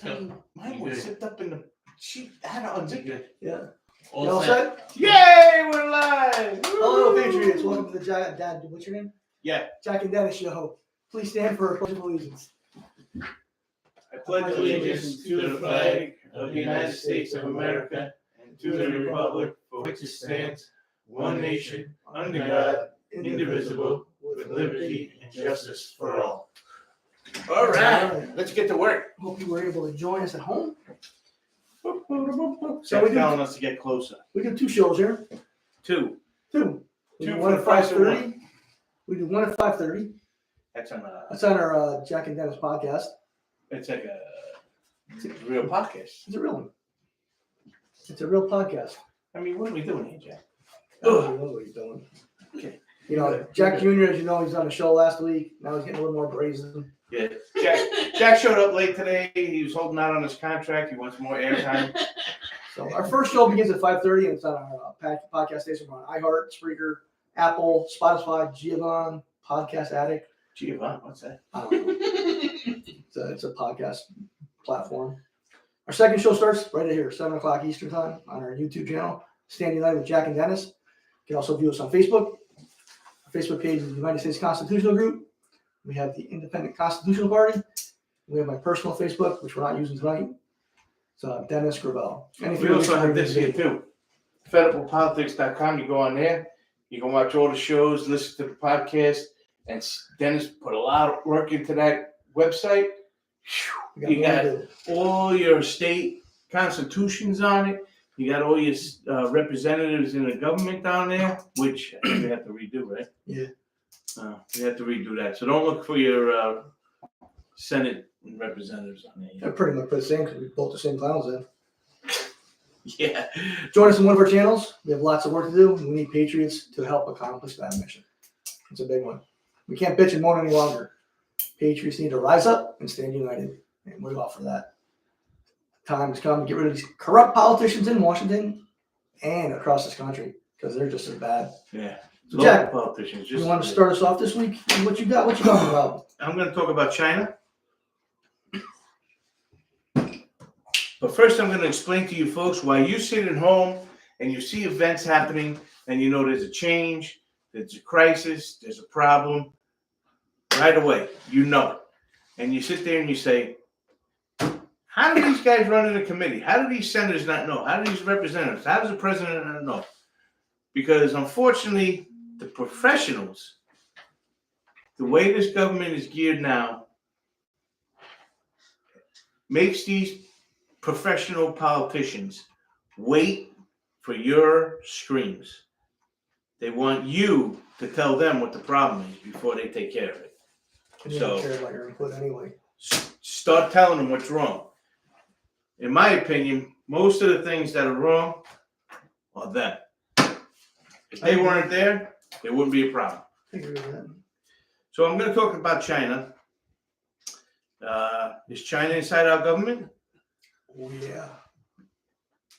Mine was zipped up in the sheet. I had to unzip it. Yeah. All set? Yay, we're live! Hello, Patriots. Welcome to the Dad. What's your name? Yeah. Jack and Dennis Show. Please stand for a pledge of allegiance. I pledge allegiance to the flag of the United States of America and to the republic for which it stands, one nation, under God, indivisible, with liberty and justice for all. All right, let's get to work. Hope you were able to join us at home. So we're telling us to get closer. We do 2 shows here. Two. We do one at 5:30. We do one at 5:30. That's on That's on our Jack and Dennis podcast. it's like a real podcast. It's a real one. It's a real podcast. I mean, what are we doing here, Jack? I don't know what he's doing. Okay. You know, Jack Jr., as you know, he's on the show last week. Now he's getting a little more brazen. Yeah. Jack showed up late today. He was holding out on his contract. He wants more airtime. So our first show begins at 5:30, and it's on our podcast station. We're on iHeart, Spreaker, Apple, Spotify, Giovanni, Podcast Addict. Giovanni, what's that? I don't know. It's a podcast platform. Our second show starts right here, 7 o'clock Eastern Time on our YouTube channel, Standing United with Jack and Dennis. You can also view us on Facebook. Our Facebook page is the United States Constitutional Group. We have the Independent Constitutional Party. We have my personal Facebook, which we're not using tonight. It's Dennis Gravel. We also have this here too. fedupwithpolitics.com. You go on there. You can watch all the shows, listen to the podcast. And Dennis put a lot of work into that website. You got all your state constitutions on it. You got all your representatives in the government down there, which I think we have to redo, right? Yeah. We have to redo that. So don't look for your Senate representatives on there. They're pretty much the same because we both the same clowns in. Yeah. Join us in one of our channels. We have lots of work to do. We need patriots to help accomplish that mission. It's a big one. We can't bitch and moan any longer. Patriots need to rise up and stand united. And we're all for that. Time has come to get rid of these corrupt politicians in Washington and across this country because they're just as bad. Yeah. So Jack, politicians. you want to start us off this week? What you got? What you talking about? I'm going to talk about China. But first, I'm going to explain to you folks why you sit at home and you see events happening and you know there's a change, there's a crisis, there's a problem. Right away, you know it. And you sit there and you say, how do these guys run in a committee? How do these senators not know? How do these representatives? How does the president not know? Because unfortunately, the professionals, the way this government is geared now, makes these professional politicians wait for your screams. They want you to tell them what the problem is before they take care of it. You don't care about your input anyway. Start telling them what's wrong. In my opinion, most of the things that are wrong are them. If they weren't there, it wouldn't be a problem. I agree with that. So I'm going to talk about China. Is China inside our government? Oh, yeah.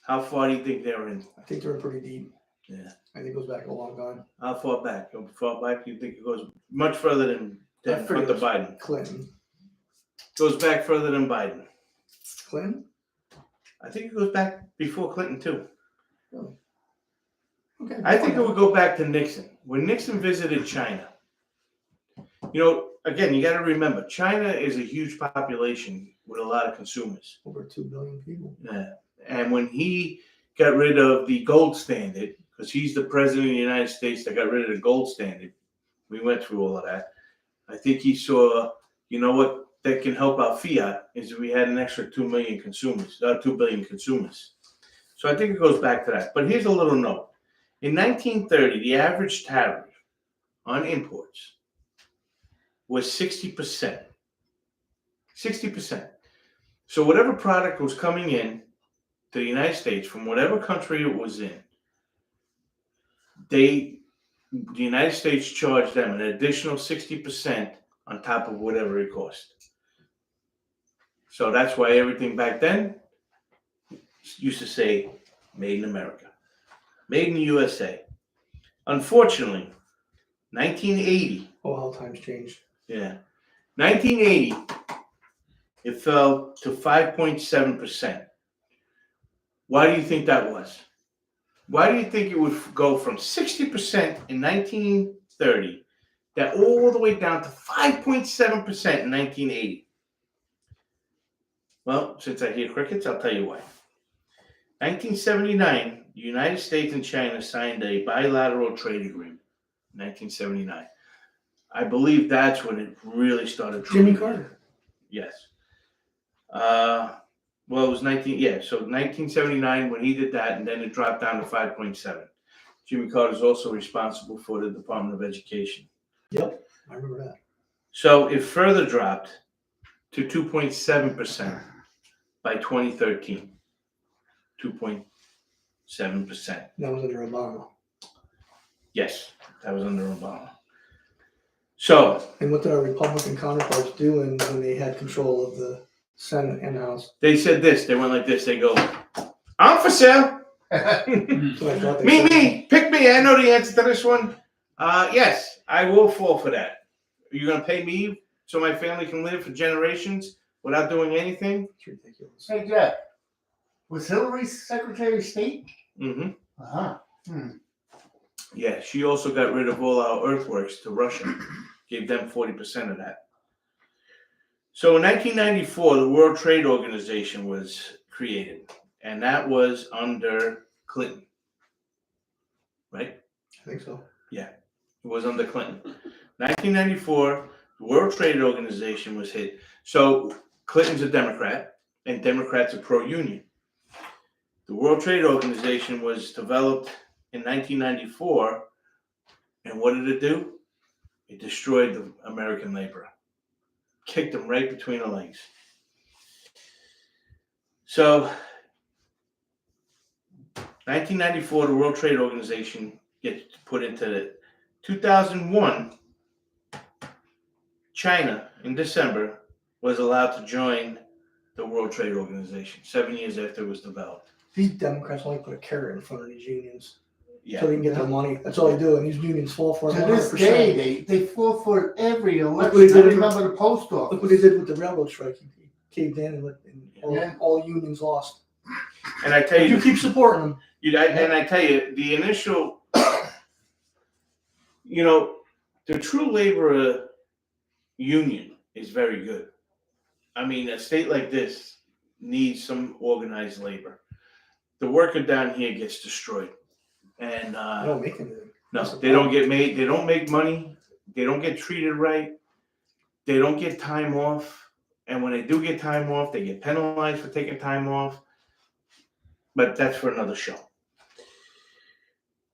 How far do you think they're in? I think they're pretty deep. Yeah. I think it goes back a long time. How far back? How far back? You think it goes much further than Hunter Biden? Clinton. Goes back further than Biden. Clinton? I think it goes back before Clinton too. Really? Okay. I think it would go back to Nixon. When Nixon visited China, you know, again, you got to remember, China is a huge population with a lot of consumers. Over 2 billion people. Yeah. And when he got rid of the gold standard, because he's the president of the United States that got rid of the gold standard, we went through all of that. I think he saw, you know what, that can help out fiat is if we had an extra 2 billion consumers. So I think it goes back to that. But here's a little note. In 1930, the average tariff on imports was 60%. 60%. So whatever product was coming in to the United States from whatever country it was in, the United States charged them an additional 60% on top of whatever it cost. So that's why everything back then used to say made in America, made in the USA. Unfortunately, 1980. Oh, how times changed. Yeah. 1980, it fell to 5.7%. Why do you think that was? Why do you think it would go from 60% in 1930 that all the way down to 5.7% in 1980? Well, since I hear crickets, I'll tell you why. 1979, the United States and China signed a bilateral trade agreement. 1979. I believe that's when it really started. Jimmy Carter. Yes. Well, it was 1979 when he did that, and then it dropped down to 5.7. Jimmy Carter is also responsible for the Department of Education. Yep, I remember that. So it further dropped to 2.7% by 2013. 2.7%. That was under Obama. Yes, that was under Obama. So. And what did our Republican counterparts do when they had control of the Senate and House? They said this. They went like this. They go, "I'm for sale." So I thought Me, pick me. I know the answer to this one. Yes, I will fall for that. Are you going to pay me so my family can live for generations without doing anything? It's ridiculous. Hey, Jeff, was Hillary Secretary of State? Mm-hmm. Uh-huh. Yeah, she also got rid of all our earthworks to Russia. Gave them 40% of that. So in 1994, the World Trade Organization was created, and that was under Clinton, right? I think so. Yeah, it was under Clinton. 1994, the World Trade Organization was hit. So Clinton's a Democrat, and Democrats are pro-union. The World Trade Organization was developed in 1994, and what did it do? It destroyed the American laborer. Kicked them right between the legs. So, 1994, the World Trade Organization gets put into it. 2001, China, in December, was allowed to join the World Trade Organization 7 years after it was developed. These Democrats only put a carrot in front of these unions. Yeah. So they can get their money. That's all they do. And these unions fall for it. To this 100%. day, they fall for every what election. they I did- remember the post Look office. what they did with the railroad strike. He caved in and Yeah. all unions lost. And I tell But you, you keep supporting them. and I tell you, the initial, the true labor union is very good. I mean, a state like this needs some organized labor. The worker down here gets destroyed, and They don't make anything. no, That's the they don't problem. get made. They don't make money. They don't get treated right. They don't get time off, and when they do get time off, they get penalized for taking time off. But that's for another show.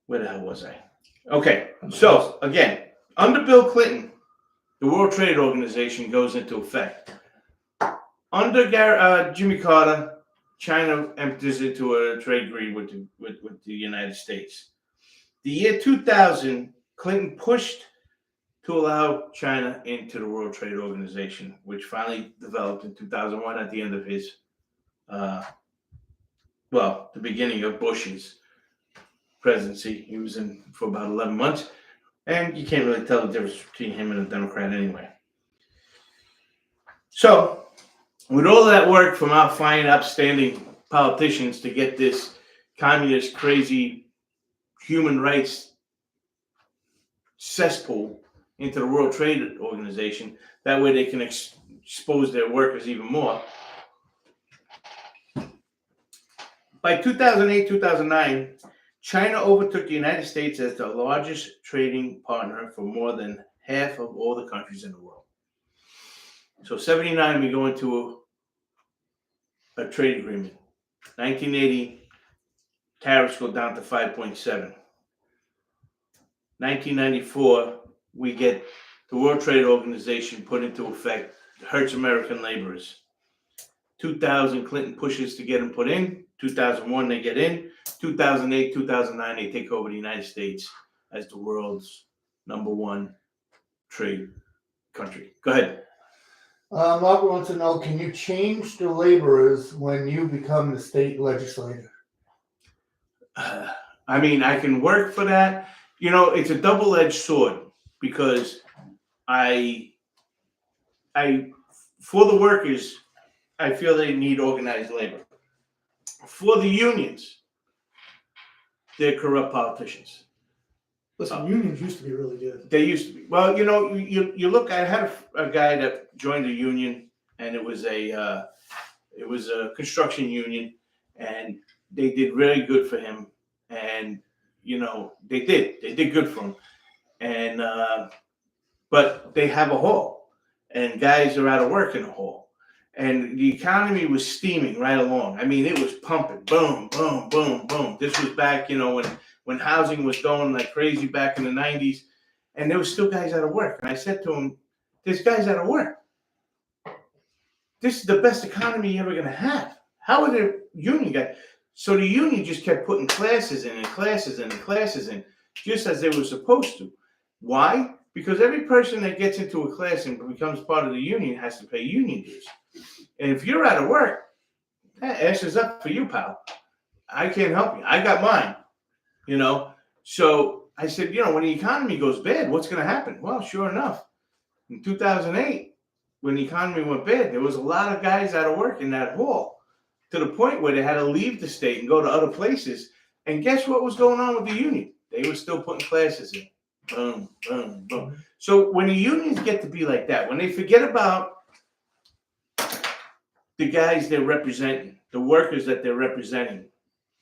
Where the hell was I? Okay, so again, under Bill Clinton, the World Trade Organization goes into effect. Under Jimmy Carter, China enters into a trade agreement with the United States. The year 2000, Clinton pushed to allow China into the World Trade Organization, which finally developed in 2001 at the end of his, the beginning of Bush's presidency. He was in for about 11 months, and you can't really tell the difference between him and a Democrat anyway. So, with all of that work from our fine, upstanding politicians to get this communist, crazy, human rights cesspool into the World Trade Organization, that way they can expose their workers even more. By 2008, 2009, China overtook the United States as the largest trading partner for more than half of all the countries in the world. So 79, we go into a trade agreement. 1980, tariffs go down to 5.7. 1994, we get the World Trade Organization put into effect. It hurts American laborers. 2000, Clinton pushes to get them put in. 2001, they get in. 2008, 2009, they take over the United States as the world's #1 trade country. Go ahead. Robert wants to know, can you change the laborers when you become the state legislator? I mean, I can work for that. It's a double-edged sword because I for the workers, I feel they need organized labor. For the unions, they're corrupt politicians. Listen, unions used to be really good. They used to be. Well, you look. I had a guy that joined a union, and it was a construction union, and they did really good for him. And they did good for him. And but they have a hole, and guys are out of work in a hole, and the economy was steaming right along. I mean, it was pumping, boom, boom, boom, boom. This was back, when housing was going like crazy back in the 90s, and there was still guys out of work. And I said to him, "There's guys out of work. This is the best economy you're ever going to have. How are the union guys?" So the union just kept putting classes in and classes in and classes in, just as they were supposed to. Why? Because every person that gets into a class and becomes part of the union has to pay union dues. And if you're out of work, that ass is up for you, pal. I can't help you. I got mine. So I said, when the economy goes bad, what's going to happen? Well, sure enough, in 2008, when the economy went bad, there was a lot of guys out of work in that hall, to the point where they had to leave the state and go to other places. And guess what was going on with the union? They were still putting classes in. Boom, boom, boom. So when the unions get to be like that, when they forget about the guys they're representing, the workers that they're representing,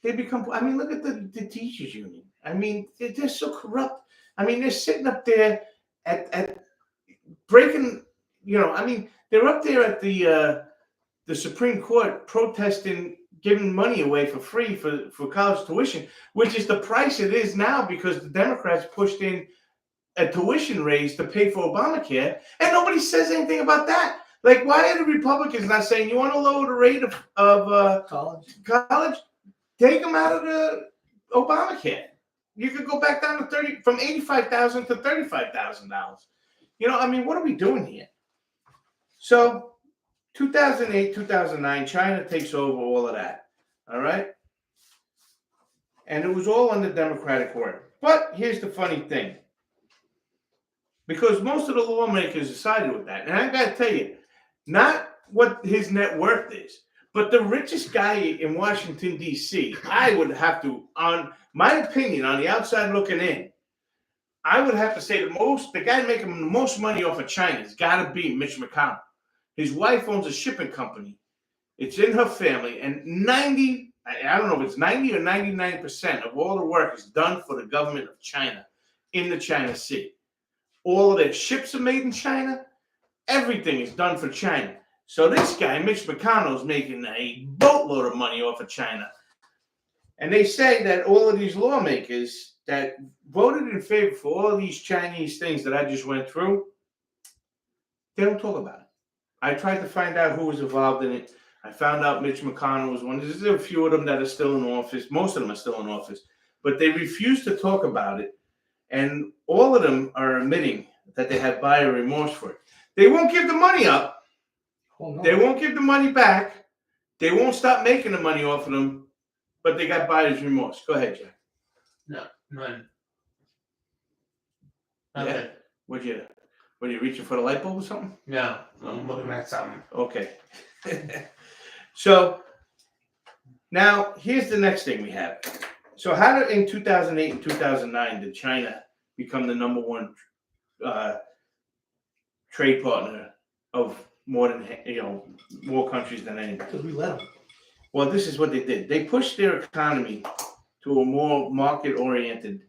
they become, look at the teachers union. They're so corrupt. They're sitting up there at breaking, they're up there at the Supreme Court protesting, giving money away for free for college tuition, which is the price it is now because the Democrats pushed in a tuition raise to pay for Obamacare, and nobody says anything about that. Like, why are the Republicans not saying, you want to lower the rate of college? Take them out of the Obamacare. You could go back down to from $85,000 to $35,000. What are we doing here? So 2008, 2009, China takes over all of that. All right? And it was all under Democratic order. But here's the funny thing. Because most of the lawmakers sided with that. And I got to tell you, not what his net worth is, but the richest guy in Washington, D.C., I would have to, on my opinion, on the outside looking in, I would have to say the guy making the most money off of China has got to be Mitch McConnell. His wife owns a shipping company. It's in her family, and I don't know if it's 90 or 99% of all the work is done for the government of China in the China Sea. All of their ships are made in China. Everything is done for China. So this guy, Mitch McConnell, is making a boatload of money off of China. And they say that all of these lawmakers that voted in favor for all of these Chinese things that I just went through, they don't talk about it. I tried to find out who was involved in it. I found out Mitch McConnell was one. There's a few of them that are still in office. Most of them are still in office. But they refuse to talk about it. And all of them are admitting that they have buyer remorse for it. They won't give the money up. Oh, no. They won't give the money back. They won't stop making the money off of them. But they got buyer's remorse. Go ahead, Jack. No, none. Yeah. What are you reaching for the light bulb or something? No, I'm looking at something. Okay. So now here's the next thing we have. So how did in 2008 and 2009 did China become the number one trade partner of more countries than anybody? Because we let them. Well, this is what they did. They pushed their economy to a more market-oriented,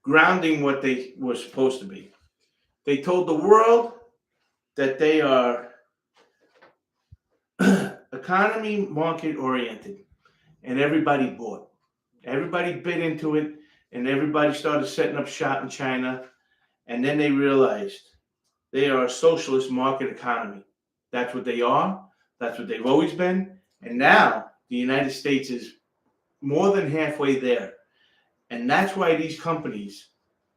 grounding what they were supposed to be. They told the world that they are economy market-oriented, and everybody bought. Everybody bid into it, and everybody started setting up shop in China, and then they realized they are a socialist market economy. That's what they are. That's what they've always been. And now the United States is more than halfway there. And that's why these companies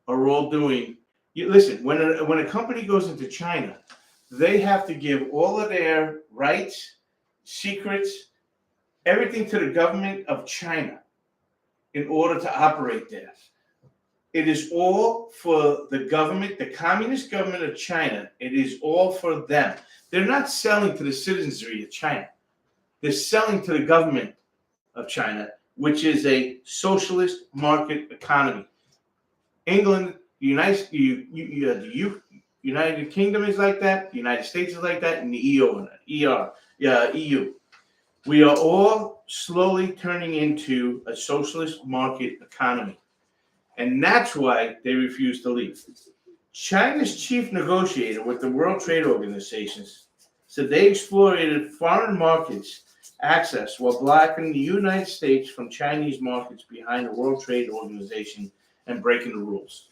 are all doing. Listen, when a company goes into China, they have to give all of their rights, secrets, everything to the government of China in order to operate there. It is all for the government, the communist government of China. It is all for them. They're not selling to the citizenry of China. They're selling to the government of China, which is a socialist market economy. England, United Kingdom is like that. The United States is like that, and the EU. We are all slowly turning into a socialist market economy. And that's why they refuse to leave. China's chief negotiator with the World Trade Organization said they exploited foreign markets access while blocking the United States from Chinese markets behind the World Trade Organization and breaking the rules.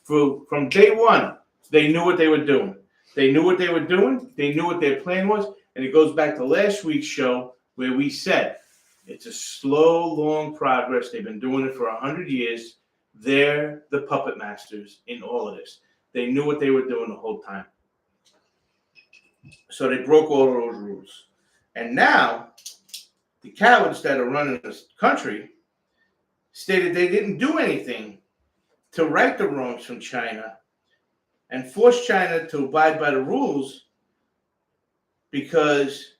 From day one, they knew what they were doing. They knew what they were doing. They knew what their plan was. And it goes back to last week's show where we said it's a slow, long progress. They've been doing it for 100 years. They're the puppet masters in all of this. They knew what they were doing the whole time. So they broke all of those rules. And now, the cowards that are running this country stated they didn't do anything to right the wrongs from China and force China to abide by the rules, because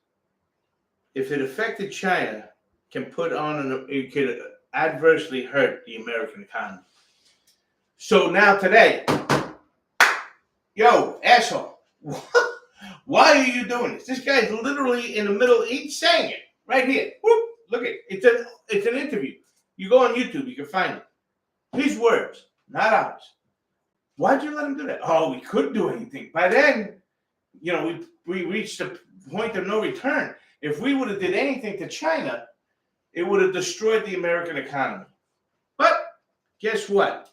if it affected China, it could adversely hurt the American economy. So now today, yo, asshole, why are you doing this? This guy's literally in the middle, he's saying it right here. Whoop, look at it. It's an interview. You go on YouTube, you can find it. His words, not ours. Why'd you let him do that? Oh, we couldn't do anything. By then, we reached a point of no return. If we would have did anything to China, it would have destroyed the American economy. But guess what?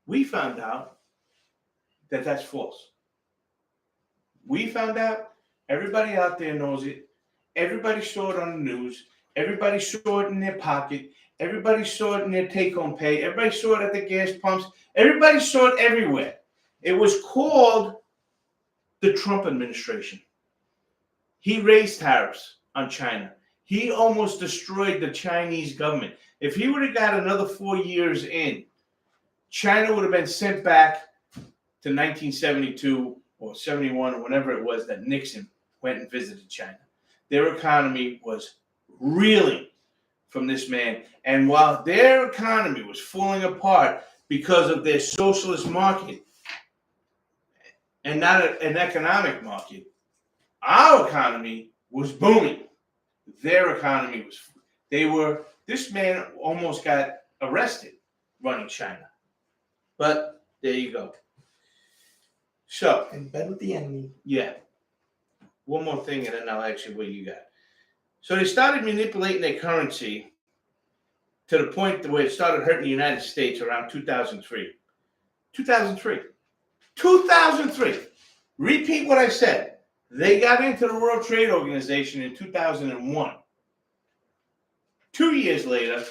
We found out that that's false. We found out, everybody out there knows it. Everybody saw it on the news. Everybody saw it in their pocket. Everybody saw it in their take-home pay. Everybody saw it at the gas pumps. Everybody saw it everywhere. It was called the Trump administration. He raised tariffs on China. He almost destroyed the Chinese government. If he would have got another 4 years in, China would have been sent back to 1972 or 71 or whenever it was that Nixon went and visited China. Their economy was reeling from this man. And while their economy was falling apart because of their socialist market and not an economic market, our economy was booming. Their economy was, this man almost got arrested running China. But there you go. So. In bed with the enemy. Yeah. One more thing, and then I'll ask you what you got. So they started manipulating their currency to the point where it started hurting the United States around 2003. 2003. Repeat what I said. They got into the World Trade Organization in 2001. 2 years later,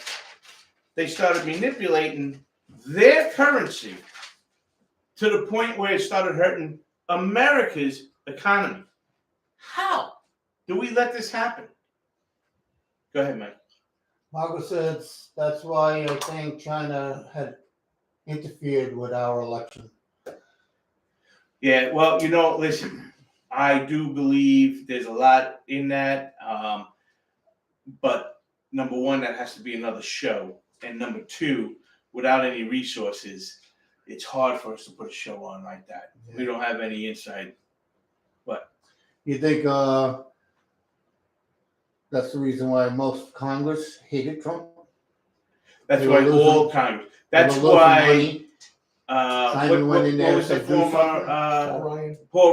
they started manipulating their currency to the point where it started hurting America's economy. How do we let this happen? Go ahead, Mike. Margaret says that's why I think China had interfered with our election. Yeah, well, listen, I do believe there's a lot in that. But number one, that has to be another show. And number two, without any resources, it's hard for us to put a show on like that. Yeah. We don't have any insight. What? You think that's the reason why most Congress hated Trump? That's why all Congress. That's why Simon went in there and said, Paul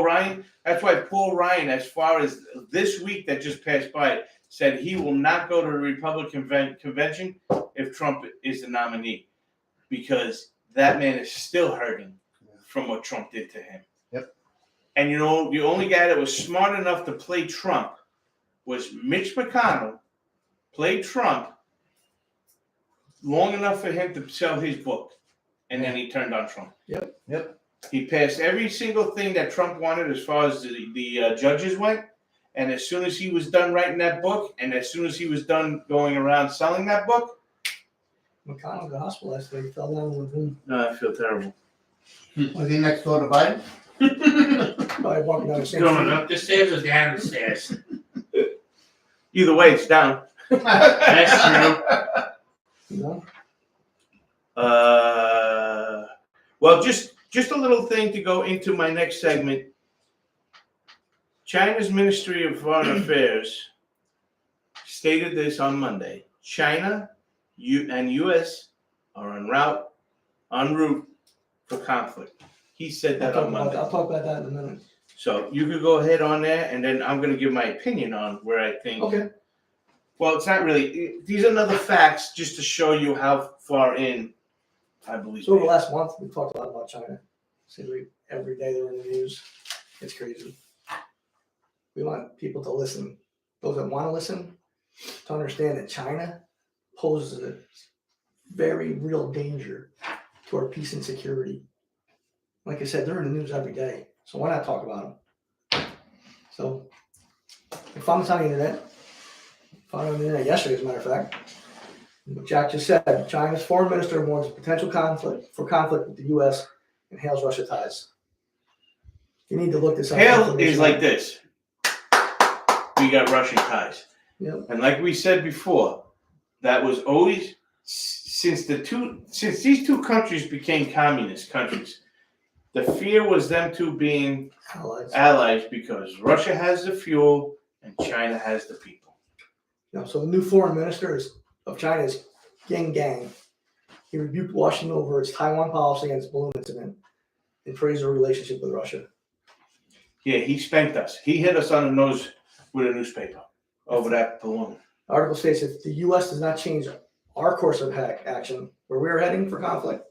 Ryan. That's why Paul Ryan, as far as this week that just passed by, said he will not go to the Republican convention if Trump is the nominee, because that man is still hurting from what Trump did to him. Yep. And the only guy that was smart enough to play Trump was Mitch McConnell. Played Trump long enough for him to sell his book, and then he turned on Trump. Yep. He passed every single thing that Trump wanted as far as the judges went. And as soon as he was done writing that book, and as soon as he was done going around selling that book, McConnell got hospitalized today. He fell down with boom. No, I feel terrible. Was he next door to Biden? Probably walking down the same Going street. up the stairs or down the stairs? Either way, it's down. That's true. You know? Well, just a little thing to go into my next segment. China's Ministry of Foreign Affairs stated this on Monday. China and U.S. are en route for conflict. He said that on Monday. I'll talk about that in a minute. So you could go ahead on there, and then I'm going to give my opinion on where I think. Okay. Well, it's not really. These are another facts just to show you how far in I believe. So over the last month, we talked a lot about China. Every day they're in the news. It's crazy. We want people to listen. Those that want to listen, to understand that China poses a very real danger to our peace and security. Like I said, they're in the news every day. So why not talk about them? So I found this on the internet. Found it on the internet yesterday, as a matter of fact. What Jack just said, China's foreign minister warns of potential conflict with the U.S. and hails Russia ties. You need to look this up. Hail is like this. We got Russian ties. Yep. And like we said before, that was always since these two countries became communist countries, the fear was them two being allies because Russia has the fuel and China has the people. So the new foreign minister of China is Gang. He rebuked Washington over its Taiwan policy and its balloon incident and praised our relationship with Russia. Yeah, he spanked us. He hit us on the nose with a newspaper over that balloon. The article states if the U.S. does not change our course of action, where we are heading for conflict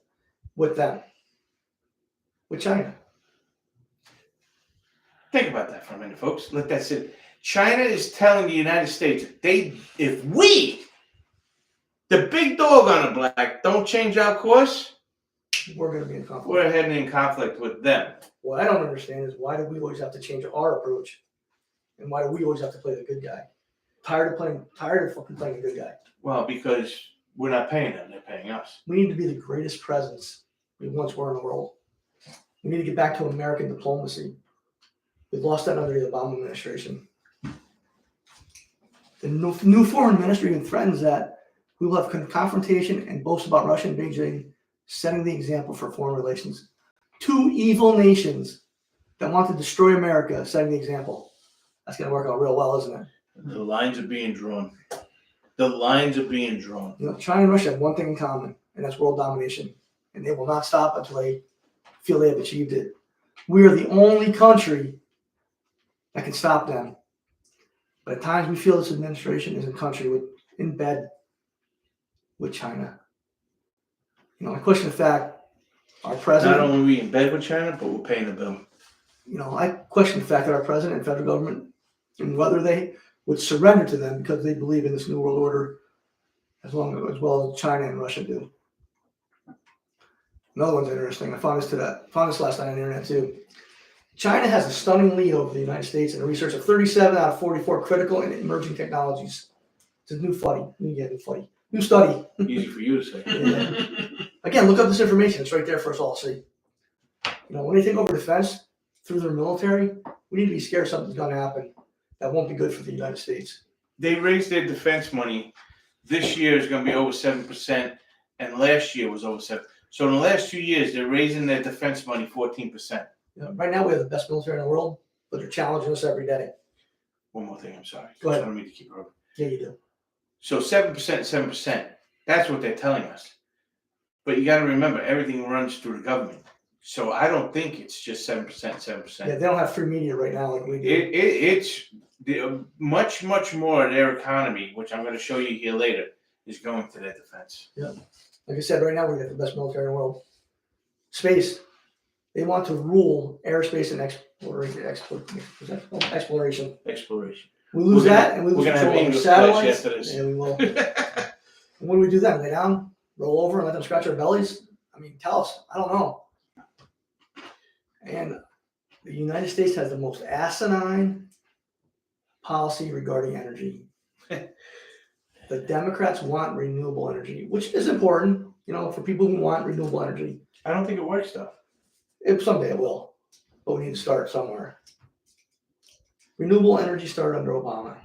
with them, with China. Think about that for a minute, folks. Let that sit. China is telling the United States if we, the big dog on the block, don't change our course, we're going to be in conflict. we're heading in conflict with them. What I don't understand is why do we always have to change our approach, and why do we always have to play the good guy? Tired of fucking playing the good guy. Well, because we're not paying them; they're paying us. We need to be the greatest presence we once were in the world. We need to get back to American diplomacy. We've lost that under the Obama administration. The new foreign ministry even threatens that we will have confrontation and boast about Russia and Beijing setting the example for foreign relations. Two evil nations that want to destroy America setting the example. That's going to work out real well, isn't it? The lines are being drawn. The lines are being drawn. China and Russia have one thing in common, and that's world domination. And they will not stop until they feel they have achieved it. We are the only country that can stop them. But at times we feel this administration is in bed with China. I question the fact our president. Not only are we in bed with China, but we're paying the bill. I question the fact that our president and federal government, and whether they would surrender to them because they believe in this new world order, as well as China and Russia do. Another one's interesting. I found this last night on the internet too. China has a stunning lead over the United States in a research of 37 out of 44 critical and emerging technologies. It's a new study. Easy for you to say. Yeah. Again, look up this information. It's right there for us all to see. When they take over defense through their military, we need to be scared something's going to happen that won't be good for the United States. They raised their defense money. This year is going to be over 7%, and last year was over 7%. So in the last 2 years, they're raising their defense money 14%. Right now, we have the best military in the world, but they're challenging us every day. One more thing, I'm sorry. Go ahead. I don't mean to keep it over. Yeah, you do. So 7%. That's what they're telling us. But you got to remember, everything runs through the government. So I don't think it's just 7%. Yeah, they don't have free media right now like we do. It's much more of their economy, which I'm going to show you here later, is going to their defense. Yeah. Like I said, right now we got the best military in the world. Space. They want to rule airspace and exploration. We lose that, and we lose control over satellites. Yeah, we will. And what do we do then? Lay down, roll over, and let them scratch our bellies? Tell us. I don't know. And the United States has the most asinine policy regarding energy. The Democrats want renewable energy, which is important, for people who want renewable energy. I don't think it works though. If someday it will, but we need to start somewhere. Renewable energy started under Obama.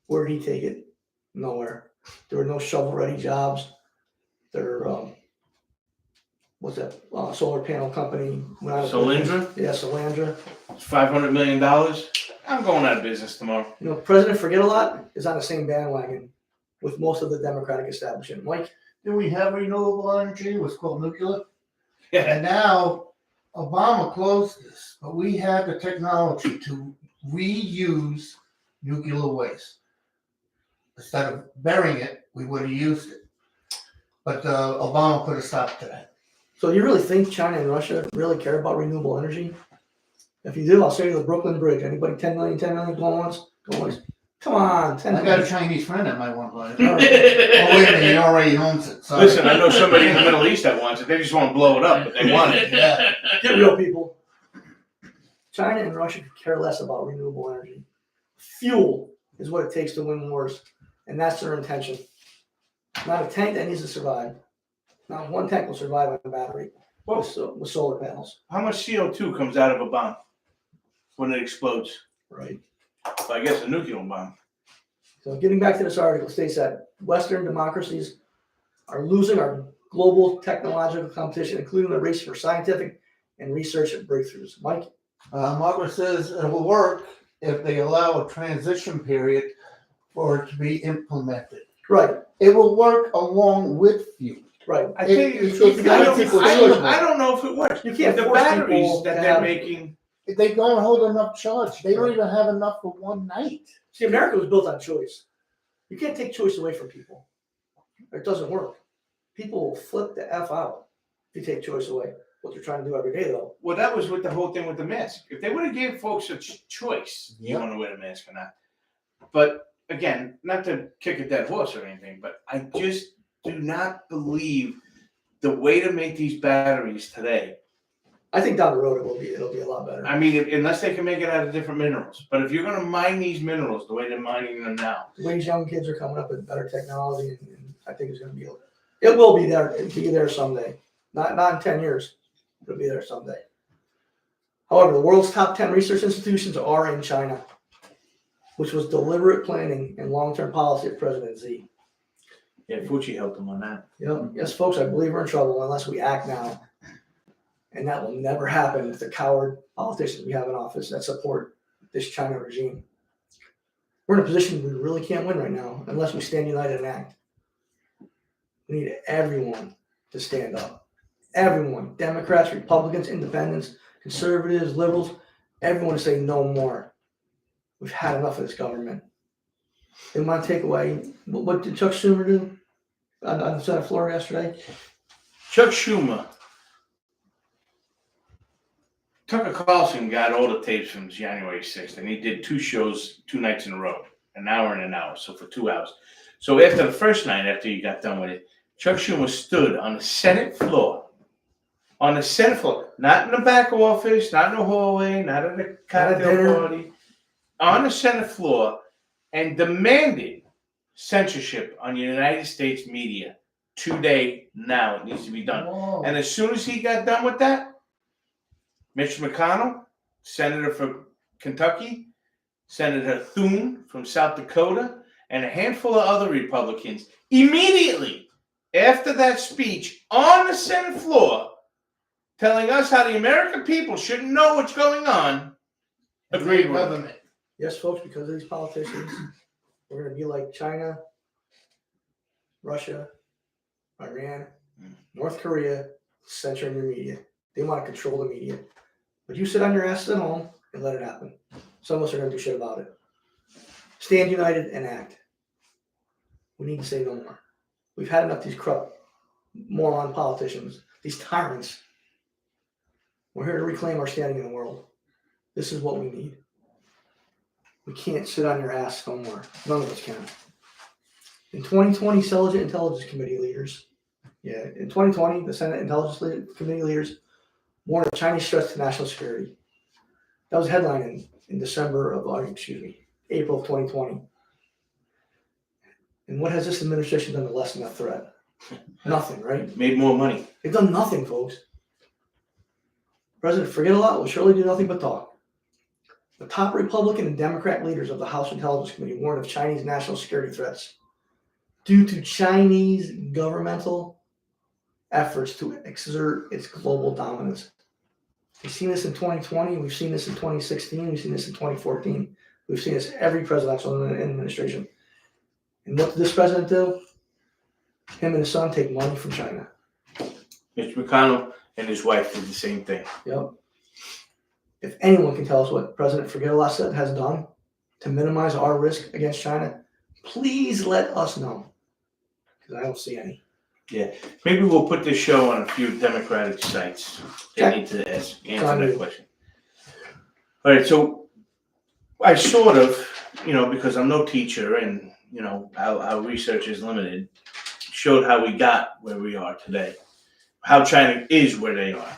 Where did he take it? Nowhere. There were no shovel-ready jobs. There, what's that? Solar panel company went out of business. Solyndra? Yeah, Solyndra. It's $500 million. I'm going out of business tomorrow. President Forget-A-Lot is on the same bandwagon with most of the Democratic establishment. Mike? Then we have renewable energy, what's called nuclear. Yeah. And now Obama closed this, but we have the technology to reuse nuclear waste. Instead of burying it, we would have used it. But Obama put a stop to that. So you really think China and Russia really care about renewable energy? If you do, I'll say to the Brooklyn Bridge. Anybody 10 million going once? Go once. Come on, 10 I got million. a Chinese friend that might want to buy it. All right. Oh, wait a minute, he already owns it. Sorry. Listen, I know somebody in the Middle East that wants it. They just want to blow it up, but they want it. Yeah. Get real, people. China and Russia could care less about renewable energy. Fuel is what it takes to win wars, and that's their intention. Not a tank that needs to survive. Not one tank will survive on a battery with solar panels. How much CO2 comes out of a bomb when it explodes? Right. So I guess a nuclear bomb. So getting back to this article, it states that Western democracies are losing our global technological competition, including the race for scientific and research breakthroughs. Mike? Margaret says it will work if they allow a transition period for it to be implemented. Right, It will work along with you. right. I tell you the truth, I don't know if it works. You can't The force batteries people that to they're have- making. They don't hold enough charge. They don't even have enough for one night. See, America was built on choice. You can't take choice away from people. It doesn't work. People will flip the F out if you take choice away. What they're trying to do every day, though. Well, that was with the whole thing with the mask. If they would have given folks a choice, you Yep. want to wear a mask or not. But again, not to kick a dead horse or anything, but I just do not believe the way to make these batteries today. I think down the road it'll be a lot better. I mean, unless they can make it out of different minerals. But if you're going to mine these minerals the way they're mining them now, The way these young kids are coming up with better technology, and I think it's going to be. It will be there. It'll be there someday. Not in 10 years. It'll be there someday. However, the world's top 10 research institutions are in China, which was deliberate planning and long-term policy of President Xi. yeah, Fucci helped them on that. Yes, folks, I believe we're in trouble unless we act now. And that will never happen with the coward politicians we have in office that support this China regime. We're in a position we really can't win right now unless we stand united and act. We need everyone to stand up. Everyone, Democrats, Republicans, Independents, Conservatives, Liberals, everyone to say no more. We've had enough of this government. They want to take away, what did Chuck Schumer do on the Senate floor yesterday? Chuck Schumer. Tucker Carlson got all the tapes from January 6th, and he did 2 shows 2 nights in a row, an hour and an hour, so for 2 hours. So after the first night, after he got done with it, Chuck Schumer stood on the Senate floor, not in the back office, not in the hallway, not at a cocktail party, on the Senate floor, and demanded censorship on the United States media today, now. It needs to be done. Whoa. And as soon as he got done with that, Mitch McConnell, Senator from Kentucky, Senator Thune from South Dakota, and a handful of other Republicans immediately after that speech on the Senate floor telling us how the American people shouldn't know what's going on, agreed with him. Yes, folks, because of these politicians, we're going to be like China, Russia, Iran, North Korea, censoring your media. They want to control the media. But you sit on your asses at home and let it happen. Some of us are going to do shit about it. Stand united and act. We need to say no more. We've had enough of these corrupt, moron politicians, these tyrants. We're here to reclaim our standing in the world. This is what we need. We can't sit on your ass no more. None of us can. In 2020, Senate Intelligence Committee leaders, in 2020, the Senate Intelligence Committee leaders warned of Chinese threats to national security. That was headline in April of 2020. And what has this administration done to lessen that threat? Nothing, right? Made more money. They've done nothing, folks. President Forget-A-Lot will surely do nothing but talk. The top Republican and Democrat leaders of the House Intelligence Committee warned of Chinese national security threats due to Chinese governmental efforts to exert its global dominance. We've seen this in 2020. We've seen this in 2016. We've seen this in 2014. We've seen this every presidential administration. And what did this president do? Him and his son take money from China. Mitch McConnell and his wife did the same thing. Yep. If anyone can tell us what President Forget-A-Lot has done to minimize our risk against China, please let us know. Because I don't see any. Maybe we'll put this show on a few Democratic sites. They need to answer that question. All right, so I sort of, because I'm no teacher and, our research is limited, showed how we got where we are today, how China is where they are.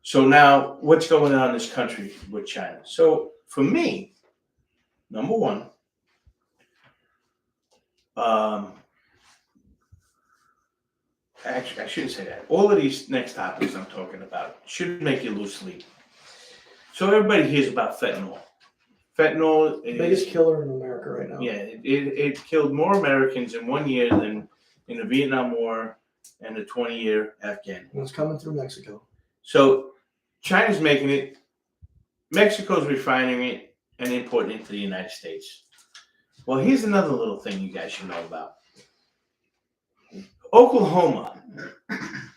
So now, what's going on in this country with China? So for me, number one, actually, I shouldn't say that. All of these next topics I'm talking about should make you lose sleep. So everybody hears about fentanyl. Fentanyl is Biggest killer in America right now. Yeah, it killed more Americans in 1 year than in the Vietnam War and the 20-year Afghan. And it's coming through Mexico. So China's making it, Mexico's refining it and importing it to the United States. Well, here's another little thing you guys should know about. Oklahoma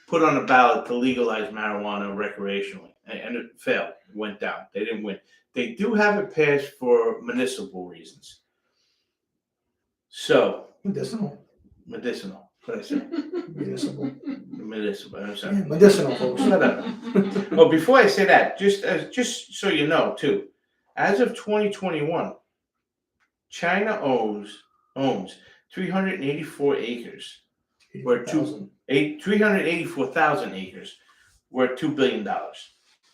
put on a ballot to legalize marijuana recreationally, and it failed. It went down. They didn't win. They do have it passed for municipal reasons. So, Medicinal. what did I say? Municipal. Medicinal. I'm sorry. Yeah, medicinal, folks. Shut up. Well, before I say that, just so you know, too, as of 2021, China owns 384 acres, where 384,000 acres, worth $2 billion.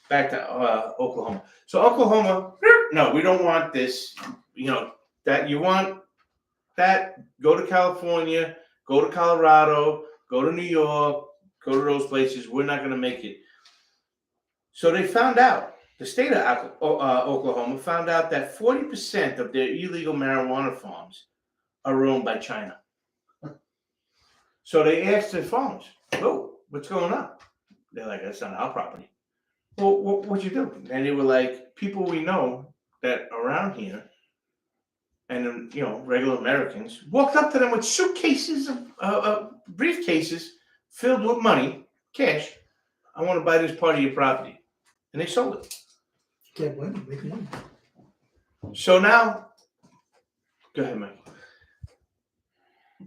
Back to Oklahoma. So Oklahoma, no, we don't want this. That you want that, go to California, go to Colorado, go to New York, go to those places. We're not going to make it. So they found out, the state of Oklahoma found out that 40% of their illegal marijuana farms are owned by China. So they asked the farmers, "Oh, what's going on?" They're like, "That's not our property." Well, what'd you do? And they were like, people we know that around here, and regular Americans walked up to them with suitcases of briefcases filled with money, cash. I want to buy this part of your property, and they sold it. Can't win. Make money. So now, go ahead, Mike.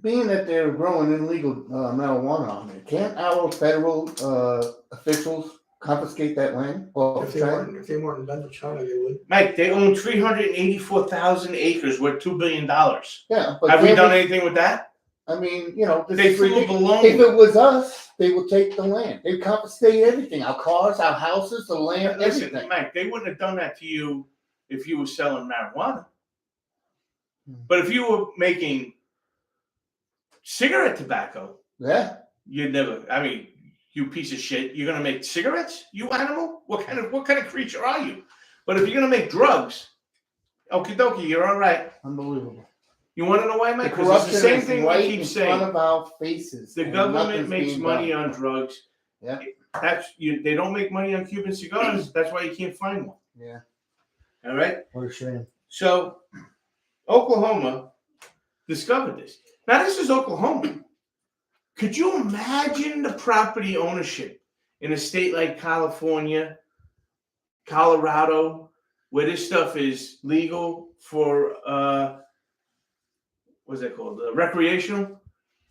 Being that they're growing illegal marijuana on there, can't our federal officials confiscate that land? If they weren't invented in China, they would. Mike, they own 384,000 acres worth $2 billion. Yeah, but Have we done anything with that? I mean, this They is flew a ridiculous. balloon. If it was us, they would take the land. They'd confiscate everything: our cars, our houses, the land, Listen, everything. Mike, they wouldn't have done that to you if you were selling marijuana. But if you were making cigarette tobacco, Yeah. you'd never. I mean, you piece of shit. You're gonna make cigarettes, you animal? What kind of creature are you? But if you're gonna make drugs, okie dokie, you're all right. Unbelievable. You want to know why, The Mike? Because corruption it's the same is thing right we keep in saying. front of our faces. The and government nothing's makes being money done. on drugs. Yeah. They don't make money on Cuban cigars. That's why you can't find one. Yeah. All right. What a shame. So, Oklahoma discovered this. Now, this is Oklahoma. Could you imagine the property ownership in a state like California, Colorado, where this stuff is legal for, what's that called? Recreational?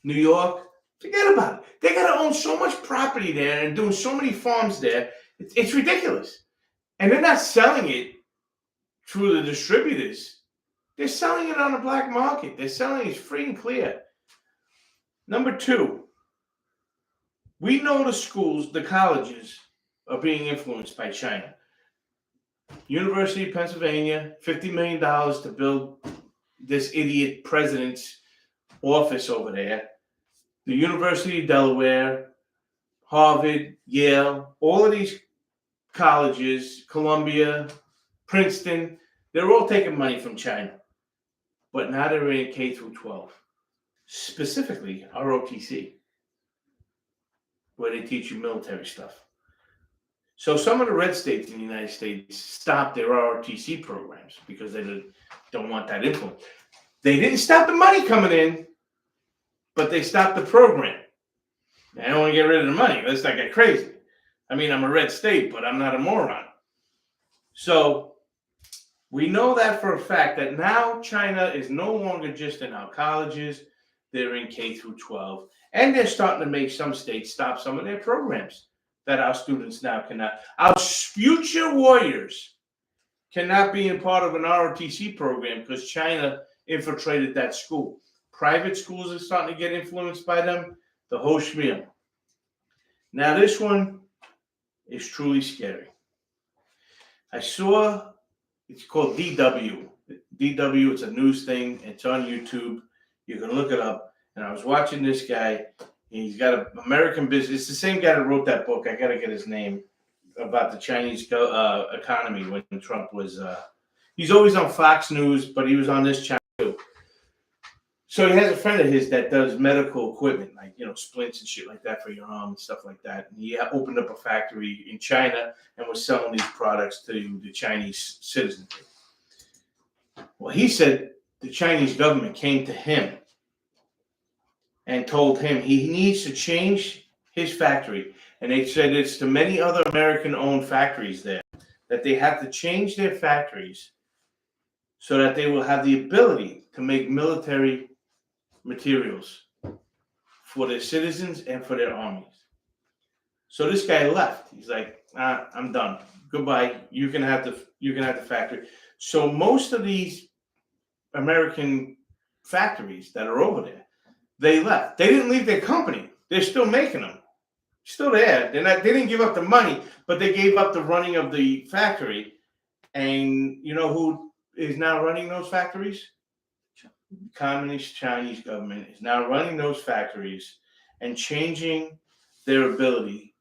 New York? Forget about it. They got to own so much property there and doing so many farms there. It's ridiculous. And they're not selling it through the distributors. They're selling it on the black market. They're selling it free and clear. Number two, we know the schools, the colleges are being influenced by China. University of Pennsylvania, $50 million to build this idiot president's office over there. The University of Delaware, Harvard, Yale, all of these colleges, Columbia, Princeton, they're all taking money from China. But now they're in K through 12, specifically ROTC, where they teach you military stuff. So some of the red states in the United States stopped their ROTC programs because they don't want that influence. They didn't stop the money coming in, but they stopped the program. I don't want to get rid of the money. Let's not get crazy. I mean, I'm a red state, but I'm not a moron. So we know that for a fact that now China is no longer just in our colleges. They're in K through 12. And they're starting to make some states stop some of their programs that our students now cannot. Our future warriors cannot be in part of an ROTC program because China infiltrated that school. Private schools are starting to get influenced by them. The whole schmeal. Now this one is truly scary. I saw, it's called DW. DW, it's a news thing. It's on YouTube. You can look it up. And I was watching this guy. He's got an American business. It's the same guy that wrote that book. I got to get his name, about the Chinese economy when Trump was. He's always on Fox News, but he was on this channel too. So he has a friend of his that does medical equipment, like, splints and shit like that for your arm and stuff like that. And he opened up a factory in China and was selling these products to the Chinese citizens. Well, he said the Chinese government came to him and told him he needs to change his factory. And they said it's to many other American-owned factories there, that they have to change their factories so that they will have the ability to make military materials for their citizens and for their armies. So this guy left. He's like, I'm done. Goodbye. You can have the factory. So most of these American factories that are over there, they left. They didn't leave their company. They're still making them. Still there. They didn't give up the money, but they gave up the running of the factory. And you know who is now running those factories? Communist Chinese government is now running those factories and changing their ability,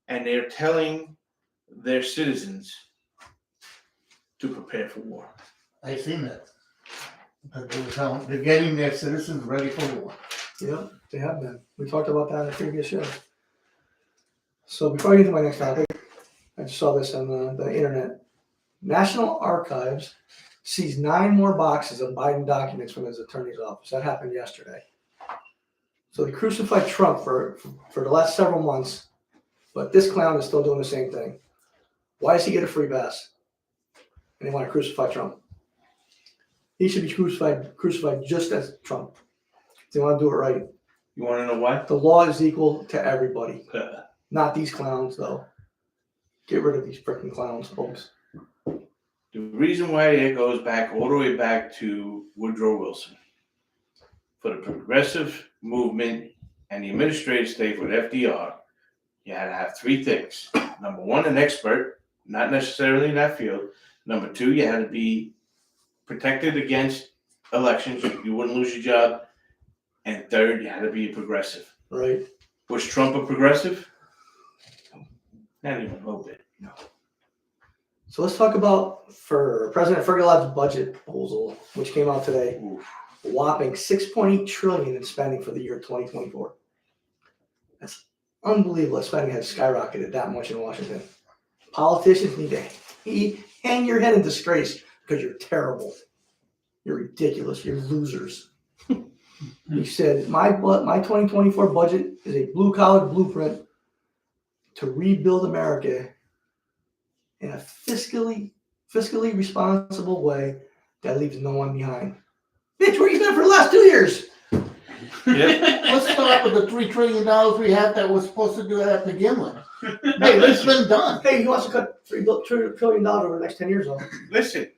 and they're telling their citizens to prepare for war. I've seen that. They're getting their citizens ready for war. Yeah, they have been. We talked about that in a previous show. So before I get to my next topic, I just saw this on the internet. National Archives sees 9 more boxes of Biden documents from his attorney's office. That happened yesterday. So they crucified Trump for the last several months, but this clown is still doing the same thing. Why does he get a free pass? And they want to crucify Trump. He should be crucified just as Trump. They want to do it right. You want to know why? The law is equal to everybody. Not these clowns, though. Get rid of these freaking clowns, folks. The reason why it goes back all the way back to Woodrow Wilson. For the progressive movement and the administrative state with FDR, you had to have 3 things. Number 1, an expert, not necessarily in that field. Number 2, you had to be protected against elections. You wouldn't lose your job. And 3rd, you had to be a progressive. Right. Was Trump a progressive? Not even a little bit. No. So let's talk about for President Fergulav's budget proposal, which came out today. Oof. A whopping $6.8 trillion in spending for the year 2024. That's unbelievable. Spending has skyrocketed that much in Washington. Politicians need to hang your head in disgrace because you're terrible. You're ridiculous. You're losers. He said, my 2024 budget is a blue-collar blueprint to rebuild America in a fiscally responsible way that leaves no one behind. Bitch, where you been for the last 2 years? Yeah. Let's start with the $3 trillion we had that was supposed to do that to begin with. Hey, it's been done. Hey, he wants to cut $3 trillion over the next 10 years, though. Listen,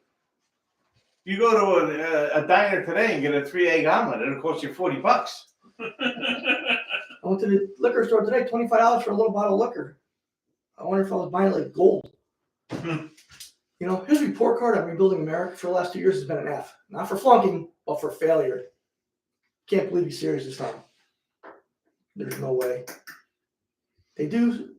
you go to a diner today and get a 3-egg omelet, it'll cost you $40. I went to the liquor store today, $25 for a little bottle of liquor. I wonder if I was buying like gold. His report card on rebuilding America for the last 2 years has been an F. Not for flunking, but for failure. Can't believe he's serious this time. There's no way. They do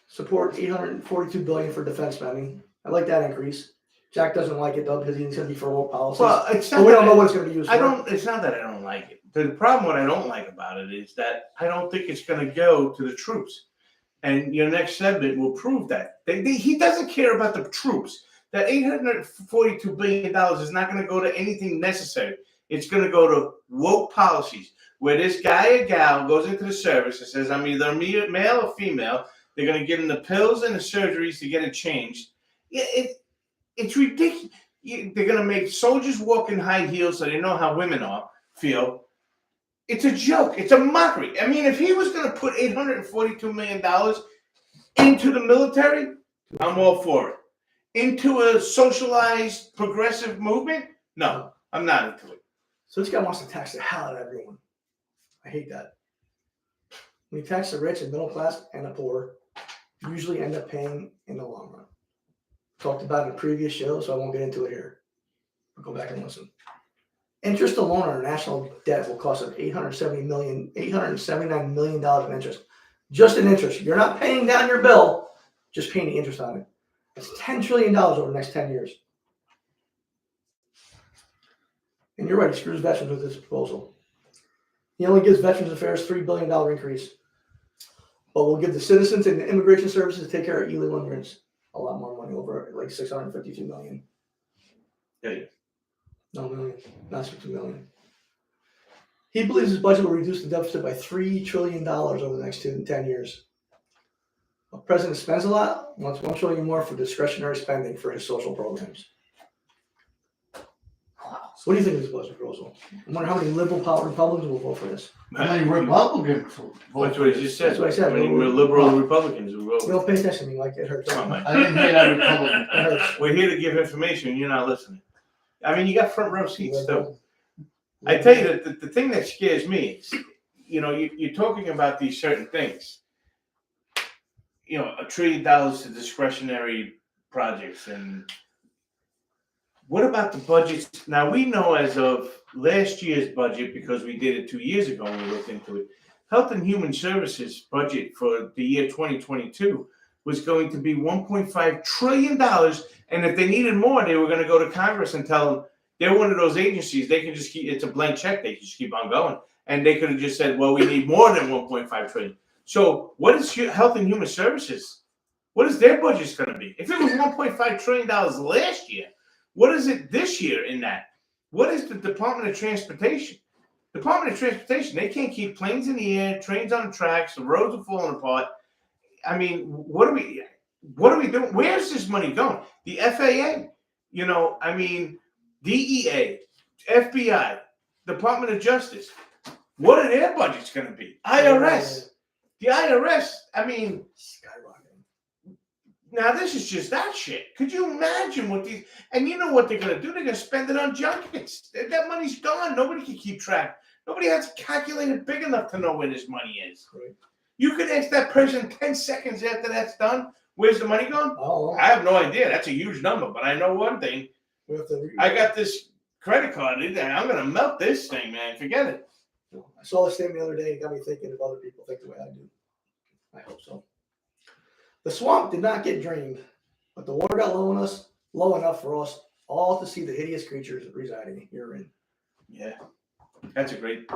support $842 billion for defense spending. I like that increase. Jack doesn't like it though because he's going to be for woke policies. Well, it's but not we don't that know what it's going to be used for. It's not that I don't like it. The problem, what I don't like about it is that I don't think it's going to go to the troops. And your next segment will prove that. He doesn't care about the troops. That $842 billion is not going to go to anything necessary. It's going to go to woke policies where this guy or gal goes into the service and says, I'm either male or female. They're going to give them the pills and the surgeries to get it changed. Yeah, it's ridiculous. They're going to make soldiers walk in high heels so they know how women feel. It's a joke. It's a mockery. I mean, if he was going to put $842 million into the military, I'm all for it. Into a socialized, progressive movement? No, I'm not into it. So this guy wants to tax the hell out of everyone. I hate that. When you tax the rich and middle class and the poor, you usually end up paying in the long run. Talked about it in a previous show, so I won't get into it here. But go back and listen. Interest alone on our national debt will cost us $879 million in interest. Just in interest. You're not paying down your bill, just paying the interest on it. That's $10 trillion over the next 10 years. And you're right, he screws veterans with this proposal. He only gives Veterans Affairs $3 billion increase. But we'll give the citizens and the immigration services to take care of illegal immigrants a lot more money, over like $652 million. Yeah. No, million, not $60 million. He believes his budget will reduce the deficit by $3 trillion over the next 10 years. The president spends a lot, wants $1 trillion more for discretionary spending for his social programs. So what do you think of this budget proposal? I wonder how many liberal Republicans will vote for this. How many Republicans will vote That's for what he just said. That's what I said. How many liberal Republicans will vote? You don't pay attention to me like it hurts. Come on, man. I didn't hear that Republican. It hurts. We're here to give information. You're not listening. I mean, you got front row seats still. I tell you that the thing that scares me is, you're talking about these certain things. $1 trillion to discretionary projects. And what about the budgets? Now, we know as of last year's budget, because we did it 2 years ago when we looked into it, Health and Human Services budget for the year 2022 was going to be $1.5 trillion. And if they needed more, they were going to go to Congress and tell them they're one of those agencies. They can just it's a blank check. They can just keep on going. And they could have just said, well, we need more than $1.5 trillion. So what is Health and Human Services? What is their budget going to be? If it was $1.5 trillion last year, what is it this year in that? What is the Department of Transportation? Department of Transportation, they can't keep planes in the air, trains on the tracks, the roads are falling apart. I mean, what are we doing? Where's this money going? The FAA, DEA, FBI, Department of Justice. What are their budgets going to be? IRS. The IRS, skyrocketing. Now this is just that shit. Could you imagine what these, and you know what they're going to do? They're going to spend it on junkets. That money's gone. Nobody can keep track. Nobody has a calculator big enough to know where this money is. Right. You could ask that person 10 seconds after that's done, where's the money going? Oh, I have no idea. That's a huge number, but I know one thing. I got this credit card in there. I'm going to melt this thing, man. Forget it. I saw this thing the other day. It got me thinking if other people think the way I do. I hope so. The swamp did not get drained, but the water got low enough for us all to see the hideous creatures residing herein. Yeah. That's a great.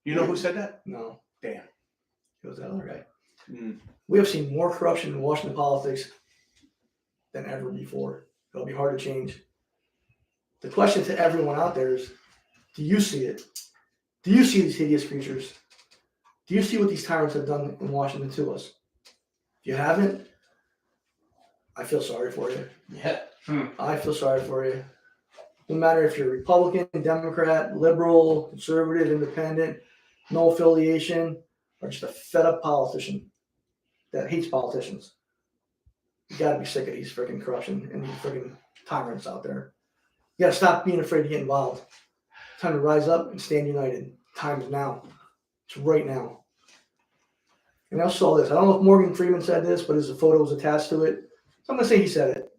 You know who said that? No. Damn. It was that other guy. Mm. We have seen more corruption in Washington politics than ever before. It'll be hard to change. The question to everyone out there is, do you see it? Do you see these hideous creatures? Do you see what these tyrants have done in Washington to us? If you haven't, I feel sorry for you. Yeah. I feel sorry for you. No matter if you're Republican, Democrat, liberal, conservative, independent, no affiliation, or just a fed up politician that hates politicians. You gotta be sick of these freaking corruption and these freaking tyrants out there. You gotta stop being afraid to get involved. Time to rise up and stand united. Time is now. It's right now. And I saw this. I don't know if Morgan Freeman said this, but his photo was attached to it. So I'm gonna say he said it.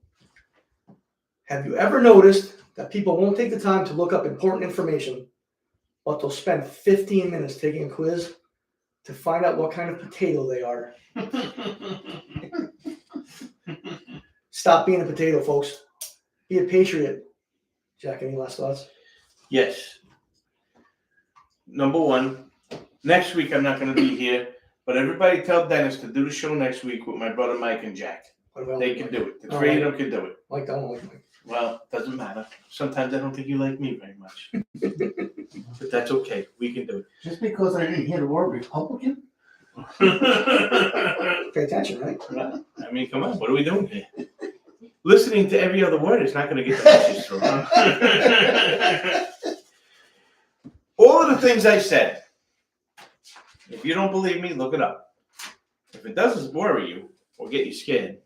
Have you ever noticed that people won't take the time to look up important information, but they'll spend 15 minutes taking a quiz to find out what kind of potato they are. Stop being a potato, folks. Be a patriot. Jack, any last thoughts? Yes. Number one, next week I'm not going to be here, but everybody tell Dennis to do the show next week with my brother Mike and Jack. What about They Mike? can do it. The three of them can do it. Mike, I don't like Mike. Well, doesn't matter. Sometimes I don't think you like me very much. But that's okay. We can do Just because I didn't hear the word Republican? it. Pay attention, right? Well, I mean, come on. What are we doing here? Listening to every other word is not going to get the message through. All of the things I said, if you don't believe me, look it up. If it doesn't worry you or get you scared,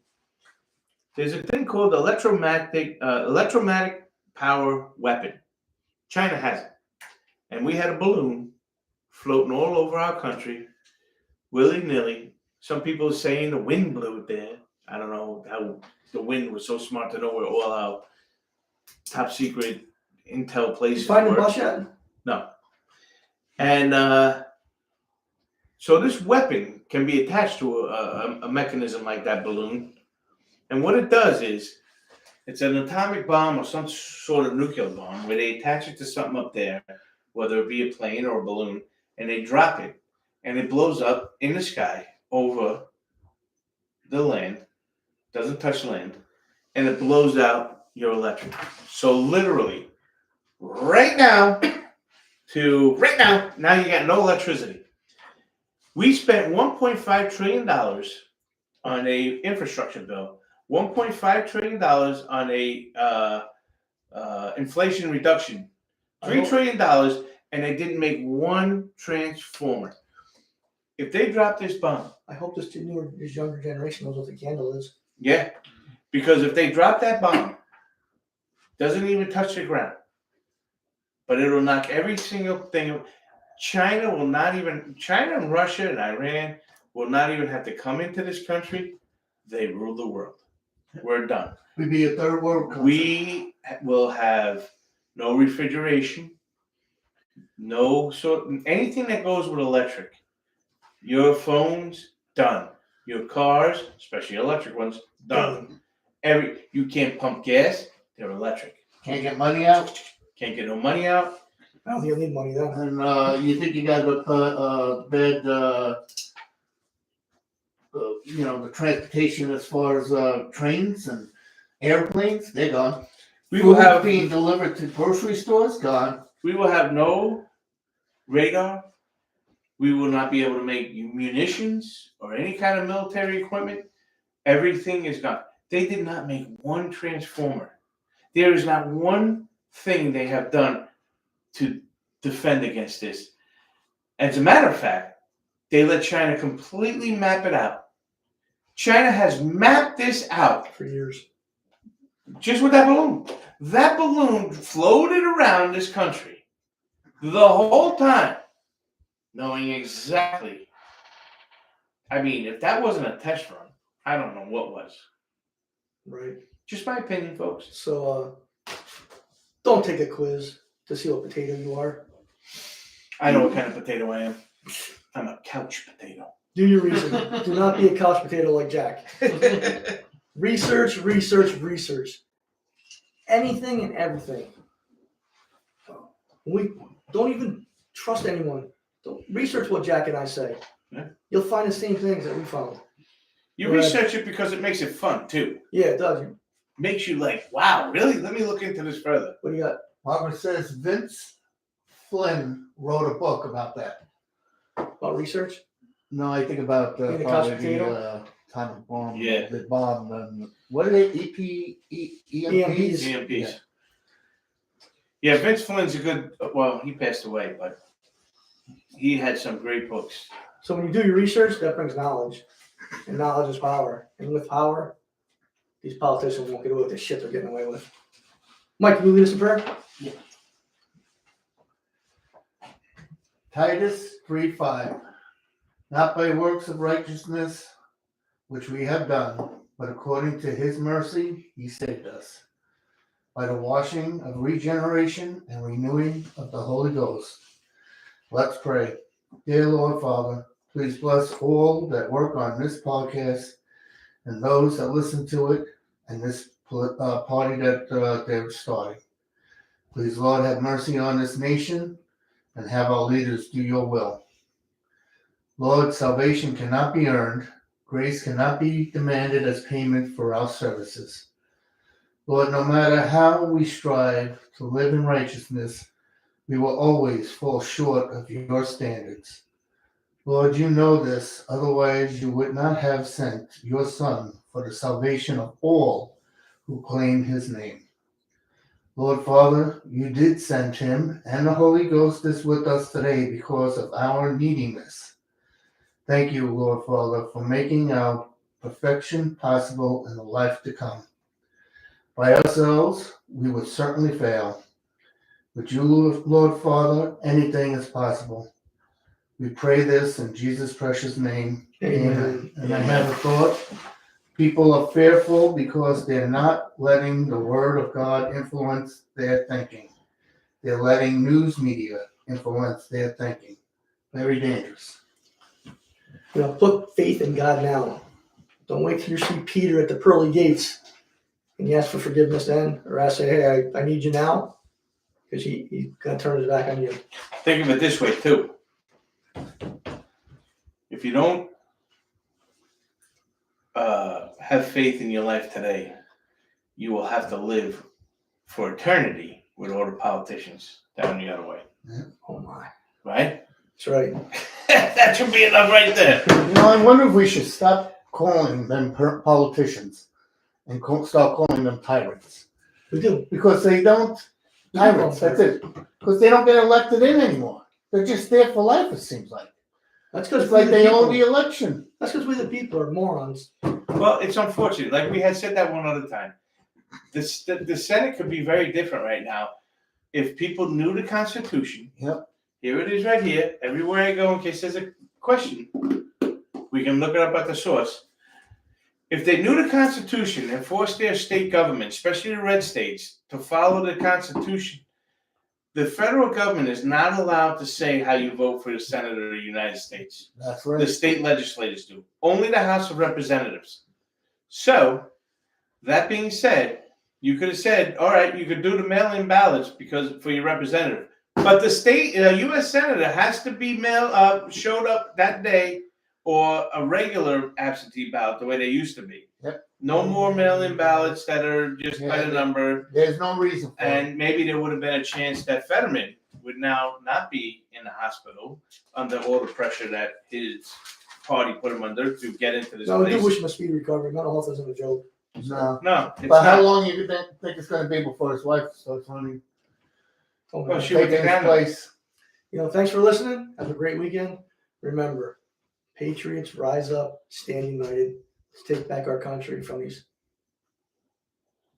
there's a thing called electromagnetic power weapon. China has it. And we had a balloon floating all over our country, willy-nilly. Some people are saying the wind blew it there. I don't know how the wind was so smart to know where all our top secret intel places You find the were. bus yet? No. And so this weapon can be attached to a mechanism like that balloon. And what it does is, it's an atomic bomb or some sort of nuclear bomb where they attach it to something up there, whether it be a plane or a balloon, and they drop it, and it blows up in the sky over the land, doesn't touch land, and it blows out your electric. So literally, right now, now you got no electricity. We spent $1.5 trillion on a infrastructure bill, $1.5 trillion on a inflation reduction, $3 trillion, and they didn't make one transformer. If they drop this bomb, I hope this younger generation knows what the candle is. yeah, because if they drop that bomb, doesn't even touch the ground, but it'll knock every single thing. China and Russia and Iran will not even have to come into this country. They rule the world. We're done. We'd be a third world country. We will have no refrigeration, anything that goes with electric. Your phones, done. Your cars, especially electric ones, done. You can't pump gas, they're electric. Can't get money out. Can't get no money out. I don't think you'll need money then. And you think you got a bad, the transportation as far as trains and airplanes, they're gone. We will have being delivered to grocery stores, gone. We will have no radar. We will not be able to make munitions or any kind of military equipment. Everything is gone. They did not make one transformer. There is not one thing they have done to defend against this. As a matter of fact, they let China completely map it out. China has mapped this out For years. just with that balloon. That balloon floated around this country the whole time, knowing exactly. I mean, if that wasn't a test run, I don't know what was. Right. Just my opinion, folks. So don't take a quiz to see what potato you are. I know what kind of potato I am. I'm a couch potato. Do your research. Do not be a couch potato like Jack. Research. Anything and everything. We don't even trust anyone. Don't research what Jack and I say. Yeah. You'll find the same things that we found. You Right. research it because it makes it fun, too. Yeah, it does. Makes you like, wow, really? Let me look into this further. What do you got? Barbara says Vince Flynn wrote a book about that. About research? No, I think about Being a couch probably potato? the atomic bomb. Yeah. The bomb. What are they? EMPs? EMPs. Yeah, Vince Flynn's a good, well, he passed away, but he had some great books. So when you do your research, that brings knowledge. And knowledge is power. And with power, these politicians won't get away with the shit they're getting away with. Mike, can you lead us in prayer? Titus 3:5. Not by works of righteousness, which we have done, but according to his mercy, he saved us, by the washing of regeneration and renewing of the Holy Ghost, Let's pray. Dear Lord Father, please bless all that work on this podcast and those that listen to it and this party that they're starting. Please, Lord, have mercy on this nation and have our leaders do your will. Lord, salvation cannot be earned. Grace cannot be demanded as payment for our services. Lord, no matter how we strive to live in righteousness, we will always fall short of your standards. Lord, you know this, otherwise you would not have sent your Son for the salvation of all who claim his name. Lord Father, you did send him, and the Holy Ghost is with us today because of our neediness. Thank you, Lord Father, for making our perfection possible in the life to come. By ourselves, we would certainly fail. With you, Lord Father, anything is possible. We pray this in Jesus' precious name. Amen. And I have a thought. People are fearful because they're not letting the Word of God influence their thinking. They're letting news media influence their thinking. Very dangerous. Put faith in God now. Don't wait till you see Peter at the pearly gates and you ask for forgiveness then, or ask, say, hey, I need you now, because he's going to turn his back on you. Think of it this way, too. If you don't have faith in your life today, you will have to live for eternity with all the politicians down the other way. Oh, my. Right? That's right. That should be enough right there. I wonder if we should stop calling them politicians and start calling them tyrants. We do. Because they don't, tyrants, that's it. Because they don't get elected in anymore. They're just there for life, it seems like. That's because It's like they own the election. That's because we the people are morons. Well, it's unfortunate. Like we had said that one other time. The Senate could be very different right now if people knew the Constitution. Yep. Here it is right here. Everywhere I go, in case there's a question, we can look it up at the source. If they knew the Constitution and forced their state government, especially the red states, to follow the Constitution, the federal government is not allowed to say how you vote for the Senate of the United States. That's right. The state legislators do. Only the House of Representatives. So, that being said, you could have said, all right, you could do the mail-in ballots because for your representative. But the state, U.S. Senator has to be showed up that day or a regular absentee ballot the way they used to be. Yep. No more mail-in ballots that are just by the number. There's no reason for it. And maybe there would have been a chance that Fetterman would now not be in the hospital under all the pressure that his party put him under to get into this No, I place. do wish him a speedy recovery. Mental health isn't a joke. No, it's But how not. long you think it's going to be before his wife starts running? Oh, Well, man. she would Taking take his place? Thanks for listening. Have a great weekend. Remember, Patriots rise up, stand united. Let's take back our country from these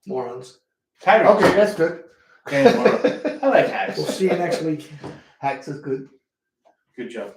morons. Tyrants. Okay, that's good. I like hats. We'll see you next week. Hacks is good. Good job.